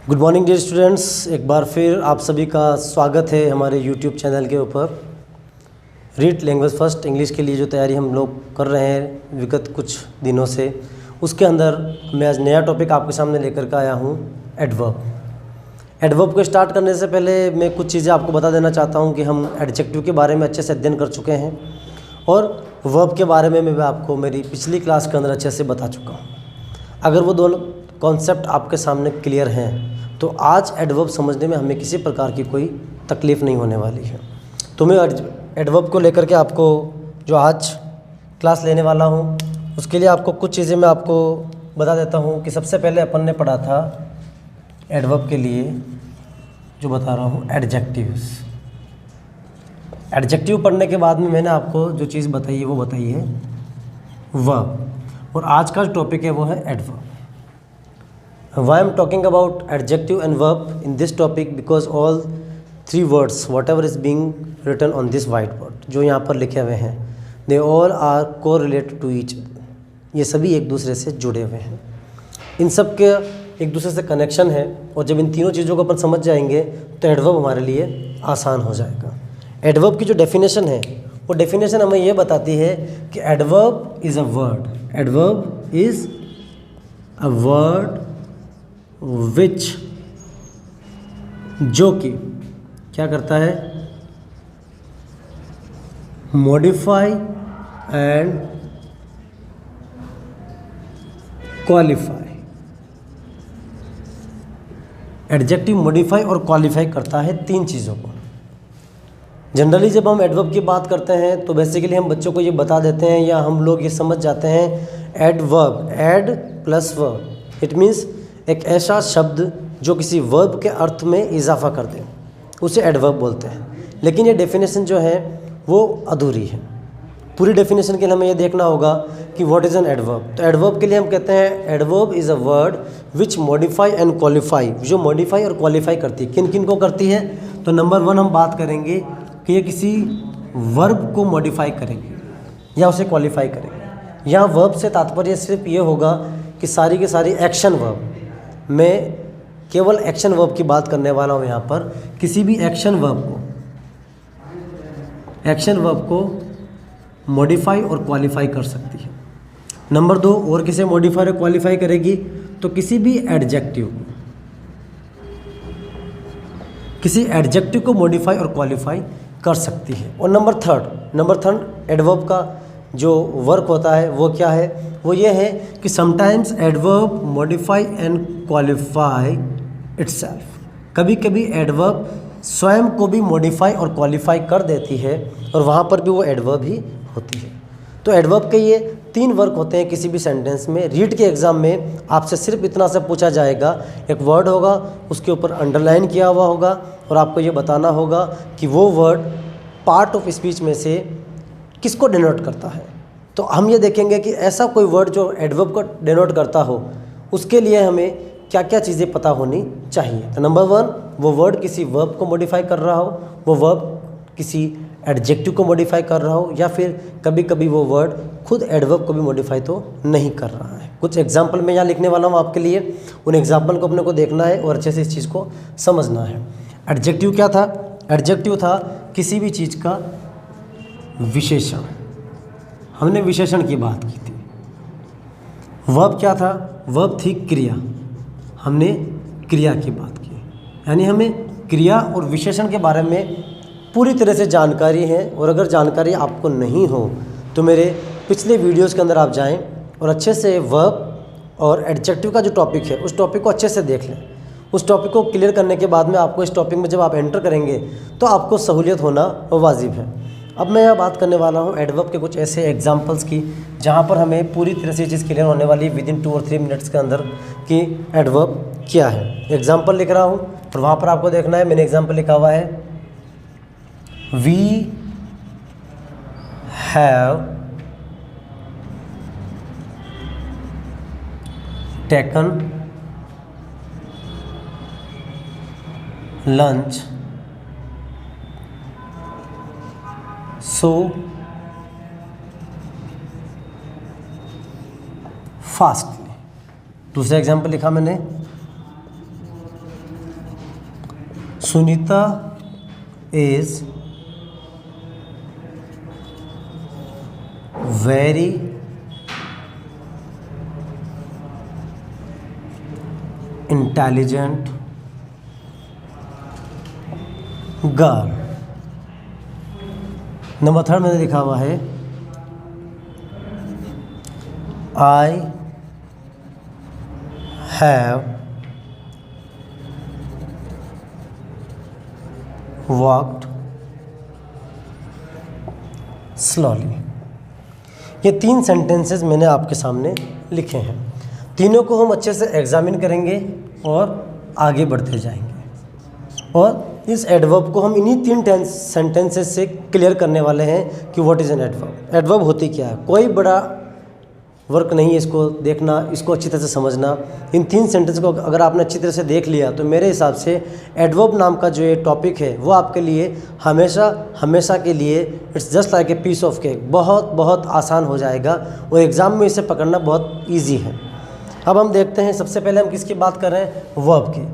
Good morning dear students, एक बार फिर आप सभी का स्वागत है हमारे यूट्यूब चैनल के ऊपर। रीड लैंग्वेज फर्स्ट इंग्लिश के लिए जो तैयारी हम लोग कर रहे हैं विगत कुछ दिनों से, उसके अंदर मैं आज नया टॉपिक आपके सामने लेकर के आया हूँ, एडवर्ब। एडवर्ब को स्टार्ट करने से पहले मैं कुछ चीज़ें आपको बता देना चाहता हूँ कि हम एडजेक्टिव के बारे में अच्छे से अध्ययन कर चुके हैं और वर्ब के बारे में मैं आपको मेरी पिछली क्लास के अंदर अच्छे से बता चुका हूँ। अगर वो दोनों कॉन्सेप्ट आपके सामने क्लियर हैं तो आज एडवर्ब समझने में हमें किसी प्रकार की कोई तकलीफ़ नहीं होने वाली है। तो मैं एडवर्ब को लेकर के आपको जो आज क्लास लेने वाला हूँ उसके लिए आपको कुछ चीज़ें मैं आपको बता देता हूँ कि सबसे पहले अपन ने पढ़ा था एडवर्ब के लिए, जो बता रहा हूँ एडजेक्टिव्स। एडजेक्टिव पढ़ने के बाद में मैंने आपको जो चीज़ बताई है वो बताई है वर्ब, और आज का जो टॉपिक है वो है adverb. Why I'm talking about adjective and verb in this topic? Because all three words, whatever is being written on this whiteboard, जो यहाँ पर लिखे हुए हैं, they all are correlated to each other. ये सभी एक दूसरे से जुड़े हुए हैं, इन सब के एक दूसरे से कनेक्शन है, और जब इन तीनों चीज़ों को अपन समझ जाएंगे तो एडवर्ब हमारे लिए आसान हो जाएगा। एडवर्ब की जो डेफिनेशन है वो डेफिनेशन हमें ये बताती है कि adverb is a word, adverb is a word which, जो कि क्या करता है, modify and qualify. Adjective modify और क्वालिफाई करता है तीन चीज़ों को। जनरली जब हम एडवर्ब की बात करते हैं तो बेसिकली हम बच्चों को ये बता देते हैं या हम लोग ये समझ जाते हैं adverb, ad plus verb, it means एक ऐसा शब्द जो किसी वर्ब के अर्थ में इजाफा कर दे, उसे एडवर्ब बोलते हैं। लेकिन ये डेफिनेशन जो है वो अधूरी है। पूरी डेफिनेशन के लिए हमें ये देखना होगा कि व्हाट इज़ एन एडवर्ब। तो एडवर्ब के लिए हम कहते हैं adverb is a word which modify and qualify, जो मॉडिफाई और क्वालिफाई करती है। किन किन को करती है? तो नंबर 1 हम बात करेंगे कि ये किसी वर्ब को मॉडिफाई करेंगे या उसे क्वालिफाई करेंगे। यहाँ वर्ब से तात्पर्य सिर्फ ये होगा कि सारी की सारी एक्शन वर्ब, मैं केवल एक्शन वर्ब की बात करने वाला हूँ यहाँ पर। किसी भी एक्शन वर्ब को मॉडिफाई और क्वालिफाई कर सकती है। नंबर 2, और किसे मॉडिफाई और क्वालिफाई करेगी? तो किसी भी एडजेक्टिव को मॉडिफाई और क्वालिफाई कर सकती है। और नंबर थर्ड एडवर्ब का जो वर्क होता है वो क्या है? वो ये है कि sometimes adverb modify and qualify itself. कभी कभी एडवर्ब स्वयं को भी मॉडिफाई और क्वालिफाई कर देती है और वहाँ पर भी वो एडवर्ब ही होती है। तो एडवर्ब के ये 3 वर्क होते हैं किसी भी सेंटेंस में। रीड के एग्ज़ाम में आपसे सिर्फ इतना सा पूछा जाएगा, एक वर्ड होगा उसके ऊपर अंडरलाइन किया हुआ होगा और आपको ये बताना होगा कि वो वर्ड पार्ट ऑफ स्पीच में से किसको डिनोट करता है। तो हम ये देखेंगे कि ऐसा कोई वर्ड जो एडवर्ब को डिनोट करता हो उसके लिए हमें क्या क्या चीज़ें पता होनी चाहिए। तो नंबर 1, वो वर्ड किसी वर्ब को मॉडिफाई कर रहा हो, वो वर्ब किसी एडजेक्टिव को मॉडिफाई कर रहा हो, या फिर कभी कभी वो वर्ड खुद एडवर्ब को भी मॉडिफाई तो नहीं कर रहा है। कुछ एग्जाम्पल मैं यहाँ लिखने वाला हूँ आपके लिए, उन एग्जाम्पल को अपने को देखना है और अच्छे से इस चीज़ को समझना है। एडजेक्टिव क्या था? एडजेक्टिव था किसी भी चीज़ का विशेषण। हमने विशेषण की बात की थी। वर्ब क्या था? वर्ब थी क्रिया। हमने क्रिया की बात की, यानी हमें क्रिया और विशेषण के बारे में पूरी तरह से जानकारी है। और अगर जानकारी आपको नहीं हो तो मेरे पिछले वीडियोस के अंदर आप जाएं और अच्छे से वर्ब और एडजेक्टिव का जो टॉपिक है उस टॉपिक को अच्छे से देख लें। उस टॉपिक को क्लियर करने के बाद में आपको इस टॉपिक में जब आप एंटर करेंगे तो आपको सहूलियत होना वाजिब है। अब मैं यहाँ बात करने वाला हूँ एडवर्ब के कुछ ऐसे एग्जाम्पल्स की जहाँ पर हमें पूरी तरह से ये चीज़ क्लियर होने वाली है विदिन 2 और 3 मिनट्स के अंदर कि एडवर्ब क्या है। एग्जाम्पल लिख रहा हूँ और वहाँ पर आपको देखना है। मैंने एग्जाम्पल लिखा हुआ है, we have taken lunch so fastly. दूसरा एग्जाम्पल लिखा मैंने, Sunita is very intelligent girl. Number 3 मैंने लिखा हुआ है आई हैव वॉक्ड स्लोली। ये 3 सेंटेंसेस मैंने आपके सामने लिखे हैं। तीनों को हम अच्छे से एग्जामिन करेंगे और आगे बढ़ते जाएंगे और इस एडवर्ब को हम इन्हीं 3 सेंटेंसेस से क्लियर करने वाले हैं कि what is an adverb. Adverb होती क्या है, कोई बड़ा वर्क नहीं है इसको देखना, इसको अच्छी तरह से समझना। इन 3 सेंटेंस को अगर आपने अच्छी तरह से देख लिया तो मेरे हिसाब से एडवर्ब नाम का जो ये टॉपिक है वो आपके लिए हमेशा के लिए it's just like a piece of cake, बहुत आसान हो जाएगा और एग्ज़ाम में इसे पकड़ना बहुत ईजी है। अब हम देखते हैं, सबसे पहले हम किसकी बात कर रहे हैं, वर्ब की।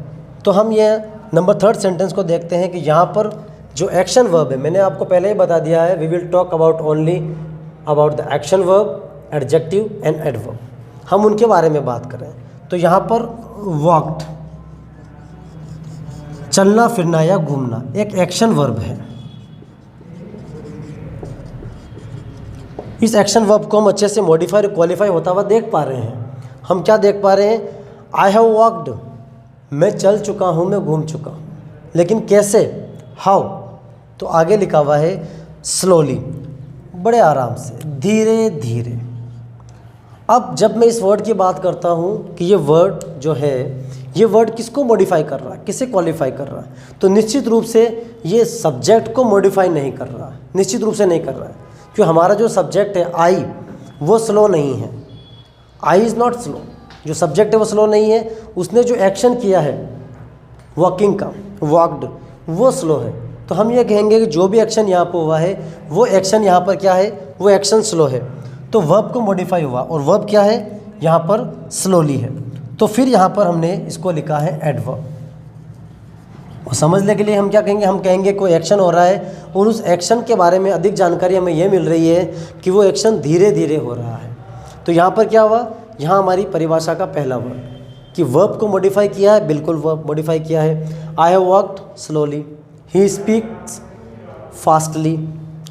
तो हम ये नंबर 3 सेंटेंस को देखते हैं कि यहाँ पर जो एक्शन वर्ब है, मैंने आपको पहले ही बता दिया है, we will talk about only about the action verb, adjective and adverb, हम उनके बारे में बात करें। तो यहाँ पर वॉक्ड, चलना फिरना या घूमना, एक एक्शन वर्ब है। इस एक्शन वर्ब को हम अच्छे से मॉडिफाई और क्वालिफाई होता हुआ देख पा रहे हैं। हम क्या देख पा रहे हैं, आई हैव वॉक्ड, मैं चल चुका हूँ, मैं घूम चुका हूँ। लेकिन कैसे, हाउ, तो आगे लिखा हुआ है स्लोली, बड़े आराम से, धीरे धीरे। अब जब मैं इस वर्ड की बात करता हूँ कि ये वर्ड जो है, ये वर्ड किसको मॉडिफाई कर रहा है, किसे क्वालिफाई कर रहा है, तो निश्चित रूप से ये सब्जेक्ट को मॉडिफाई नहीं कर रहा है, निश्चित रूप से नहीं कर रहा है। क्योंकि हमारा जो सब्जेक्ट है आई, वो स्लो नहीं है, आई इज़ नॉट स्लो। जो सब्जेक्ट है वो स्लो नहीं है, उसने जो एक्शन किया है वॉकिंग का, वॉक्ड, वो स्लो है। तो हम ये कहेंगे कि जो भी एक्शन यहाँ पर हुआ है वो एक्शन यहाँ पर क्या है, वो एक्शन स्लो है। तो वर्ब को मॉडिफाई हुआ और वर्ब क्या है, यहाँ पर स्लोली है। तो फिर यहाँ पर हमने इसको लिखा है एडवर्ब। और समझने के लिए हम क्या कहेंगे, हम कहेंगे कोई एक्शन हो रहा है और उस एक्शन के बारे में अधिक जानकारी हमें ये मिल रही है कि वो एक्शन धीरे धीरे हो रहा है। तो यहाँ पर क्या हुआ, यहाँ हमारी परिभाषा का पहला वर्ड कि वर्ब को मॉडिफाई किया है, बिल्कुल वर्ब मॉडिफाई किया है। I have walked slowly, he speaks fastly,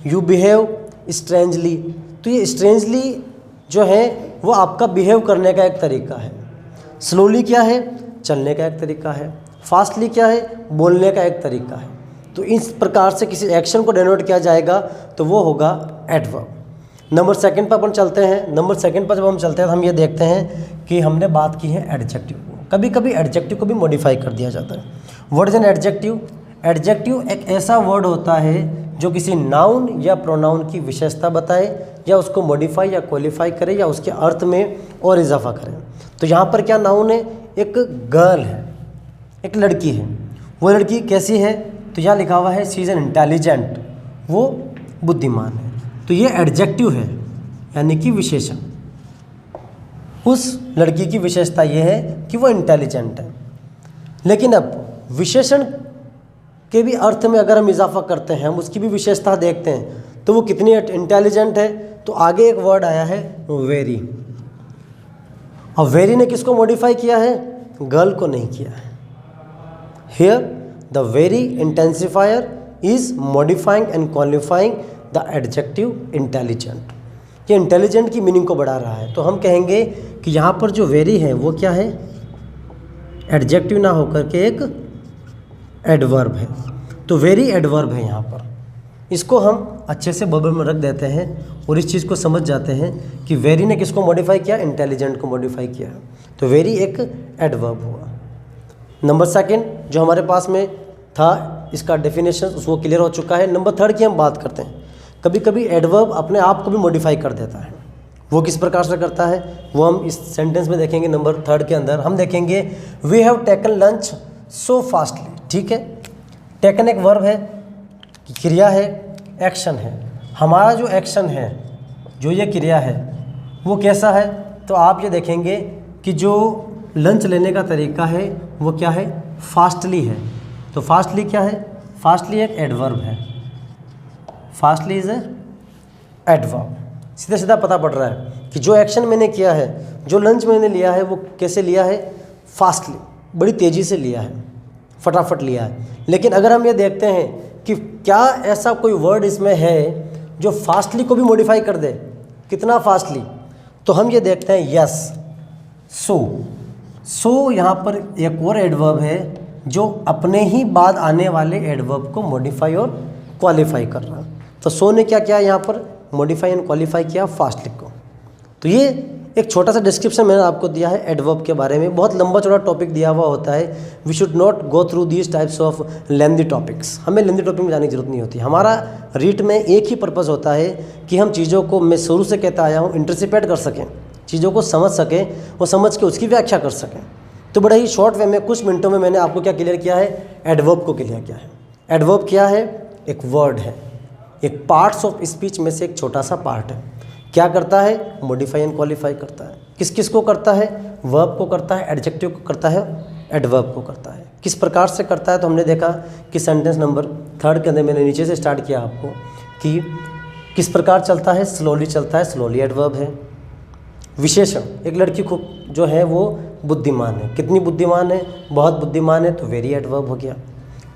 you behave strangely. तो ये स्ट्रेंजली जो है वो आपका बिहेव करने का एक तरीका है। स्लोली क्या है, चलने का एक तरीका है। फास्टली क्या है, बोलने का एक तरीका है। तो इस प्रकार से किसी एक्शन को डिनोट किया जाएगा तो वो होगा एडवर्ब। नंबर 2 पर अपन चलते हैं। नंबर 2 पर जब हम चलते हैं तो हम ये देखते हैं कि हमने बात की है एडजेक्टिव को। कभी कभी एडजेक्टिव को भी मॉडिफाई कर दिया जाता है। What is an adjective? Adjective एक ऐसा वर्ड होता है जो किसी नाउन या प्रोनाउन की विशेषता बताए या उसको मॉडिफाई या क्वालिफाई करे या उसके अर्थ में और इजाफा करे। तो यहाँ पर क्या नाउन है, एक गर्ल है, एक लड़की है। वो लड़की कैसी है, तो यहाँ लिखा हुआ है शी इज़ एन इंटेलिजेंट, वो बुद्धिमान है। तो ये एडजेक्टिव है, यानी कि विशेषण। उस लड़की की विशेषता ये है कि वो इंटेलिजेंट है। लेकिन अब विशेषण के भी अर्थ में अगर हम इजाफा करते हैं, हम उसकी भी विशेषता देखते हैं तो वो कितनी इंटेलिजेंट है। तो आगे एक वर्ड आया है वेरी। और वेरी ने किसको मॉडिफाई किया है, गर्ल को नहीं किया है। Here the very intensifier is modifying and qualifying the adjective intelligent. ये इंटेलिजेंट की मीनिंग को बढ़ा रहा है। तो हम कहेंगे कि यहाँ पर जो वेरी है वो क्या है, एडजेक्टिव ना होकर के एक एडवर्ब है। तो वेरी एडवर्ब है यहाँ पर। इसको हम अच्छे से बबल में रख देते हैं और इस चीज़ को समझ जाते हैं कि वेरी ने किसको मॉडिफाई किया, इंटेलिजेंट को मॉडिफाई किया। तो वेरी एक एडवर्ब हुआ। नंबर 2 जो हमारे पास में था, इसका डेफिनेशन उसको क्लियर हो चुका है। नंबर 3 की हम बात करते हैं। कभी कभी एडवर्ब अपने आप को भी मॉडिफाई कर देता है। वो किस प्रकार से करता है वो हम इस सेंटेंस में देखेंगे। नंबर 3 के अंदर हम देखेंगे we have taken lunch so fastly. ठीक है, टेकन एक वर्ब है, क्रिया है, एक्शन है। हमारा जो एक्शन है, जो ये क्रिया है, वो कैसा है, तो आप ये देखेंगे कि जो लंच लेने का तरीका है वो क्या है, फास्टली है। तो फास्टली क्या है? फास्टली एक एडवर्ब है, फास्टली इज ए एडवर्ब। सीधा सीधा पता पड़ रहा है कि जो एक्शन मैंने किया है, जो लंच मैंने लिया है, वो कैसे लिया है? फास्टली, बड़ी तेज़ी से लिया है, फटाफट लिया है। लेकिन अगर हम ये देखते हैं कि क्या ऐसा कोई वर्ड इसमें है जो फास्टली को भी मॉडिफाई कर दे, कितना फास्टली, तो हम ये देखते हैं यस, सो यहाँ पर एक और एडवर्ब है जो अपने ही बाद आने वाले एडवर्ब को मॉडिफाई और क्वालिफाई कर रहा है। तो सो ने क्या किया यहाँ पर? मॉडिफाई एंड क्वालिफाई किया फास्टली को। तो ये एक छोटा सा डिस्क्रिप्शन मैंने आपको दिया है एडवर्ब के बारे में। बहुत लंबा चौड़ा टॉपिक दिया हुआ होता है। We should not go through these types of lengthy topics. हमें लेंदी टॉपिक में जाने की जरूरत नहीं होती। हमारा रीट में एक ही पर्पज़ होता है कि हम चीज़ों को, मैं शुरू से कहता आया हूँ, इंटरसिपेट कर सकें, चीज़ों को समझ सकें और समझ के उसकी व्याख्या कर सकें। तो बड़ा ही शॉर्ट वे में कुछ मिनटों में मैंने आपको क्या क्लियर किया है? एडवर्ब को क्लियर किया है। एडवर्ब क्या है? एक वर्ड है, एक पार्ट्स ऑफ स्पीच में से एक छोटा सा पार्ट है। क्या करता है? मॉडिफाई एंड क्वालिफाई करता है। किस किस को करता है? वर्ब को करता है, एडजेक्टिव को करता है, एडवर्ब को करता है। किस प्रकार से करता है? तो हमने देखा कि सेंटेंस नंबर 3 के अंदर मैंने नीचे से स्टार्ट किया आपको कि किस प्रकार चलता है, स्लोली चलता है, स्लोली एडवर्ब है। विशेषण, एक लड़की खूब जो है वो बुद्धिमान है। कितनी बुद्धिमान है? बहुत बुद्धिमान है, तो वेरी एडवर्ब हो गया।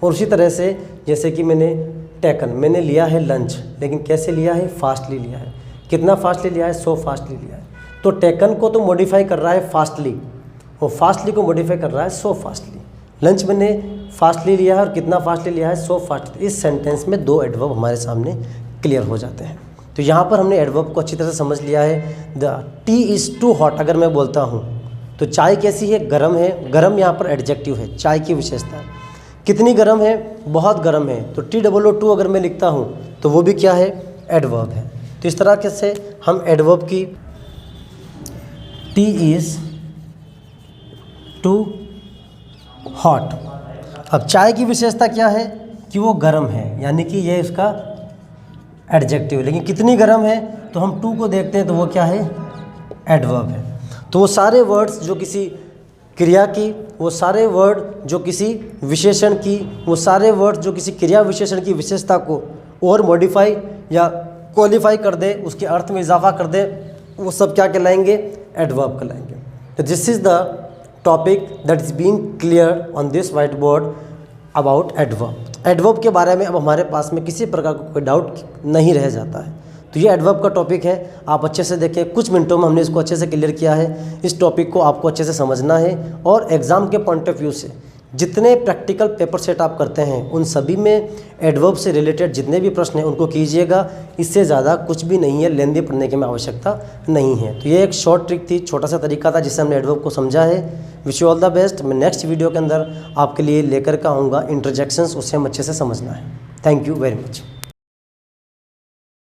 और उसी तरह से जैसे कि मैंने टेकन, मैंने लिया है लंच, लेकिन कैसे लिया है? फास्टली लिया है। कितना फास्टली लिया है? सो फास्टली लिया है। तो टेकन को तो मॉडिफाई कर रहा है फास्टली, और फास्टली को मॉडिफाई कर रहा है सो फास्टली। लंच मैंने फास्टली लिया है और कितना फास्टली लिया है? सो फास्टली। इस सेंटेंस में 2 एडवर्ब हमारे सामने क्लियर हो जाते हैं। तो यहाँ पर हमने एडवर्ब को अच्छी तरह से समझ लिया है। The tea is too hot अगर मैं बोलता हूँ तो चाय कैसी है? गर्म है। गर्म यहाँ पर एडजेक्टिव है, चाय की विशेषता है। कितनी गर्म है? बहुत गर्म है। तो TOO अगर मैं लिखता हूँ तो वो भी क्या है? एडवर्ब है। तो इस तरह से हम एडवर्ब की टी इज़ टू हॉट। अब चाय की विशेषता क्या है? कि वो गर्म है, यानी कि ये इसका एडजेक्टिव। लेकिन कितनी गर्म है? तो हम टू को देखते हैं तो वो क्या है? एडवर्ब है। तो वो सारे वर्ड्स जो किसी क्रिया की, वो सारे वर्ड जो किसी विशेषण की, वो सारे वर्ड जो किसी क्रिया विशेषण की विशेषता को और मॉडिफाई या क्वालिफाई कर दे, उसके अर्थ में इजाफा कर दे, वो सब क्या कहलाएंगे? एडवर्ब कहलाएंगे। तो this is the topic that is being clear on this white board about adverb. Adverb के बारे में अब हमारे पास में किसी प्रकार का कोई डाउट नहीं रह जाता है। तो ये एडवर्ब का टॉपिक है, आप अच्छे से देखें। कुछ मिनटों में हमने इसको अच्छे से क्लियर किया है। इस टॉपिक को आपको अच्छे से समझना है और एग्ज़ाम के पॉइंट ऑफ व्यू से जितने प्रैक्टिकल पेपर सेट आप करते हैं उन सभी में एडवर्ब से रिलेटेड जितने भी प्रश्न हैं उनको कीजिएगा। इससे ज़्यादा कुछ भी नहीं है, लेंदी पढ़ने की में आवश्यकता नहीं है। तो ये एक शॉर्ट ट्रिक थी, छोटा सा तरीका था जिससे हमने एडवर्ब को समझा है। Wish you all the best. मैं नेक्स्ट वीडियो के अंदर आपके लिए लेकर के आऊँगा इंटरजेक्शंस, उससे हम अच्छे से समझना है। Thank you very much.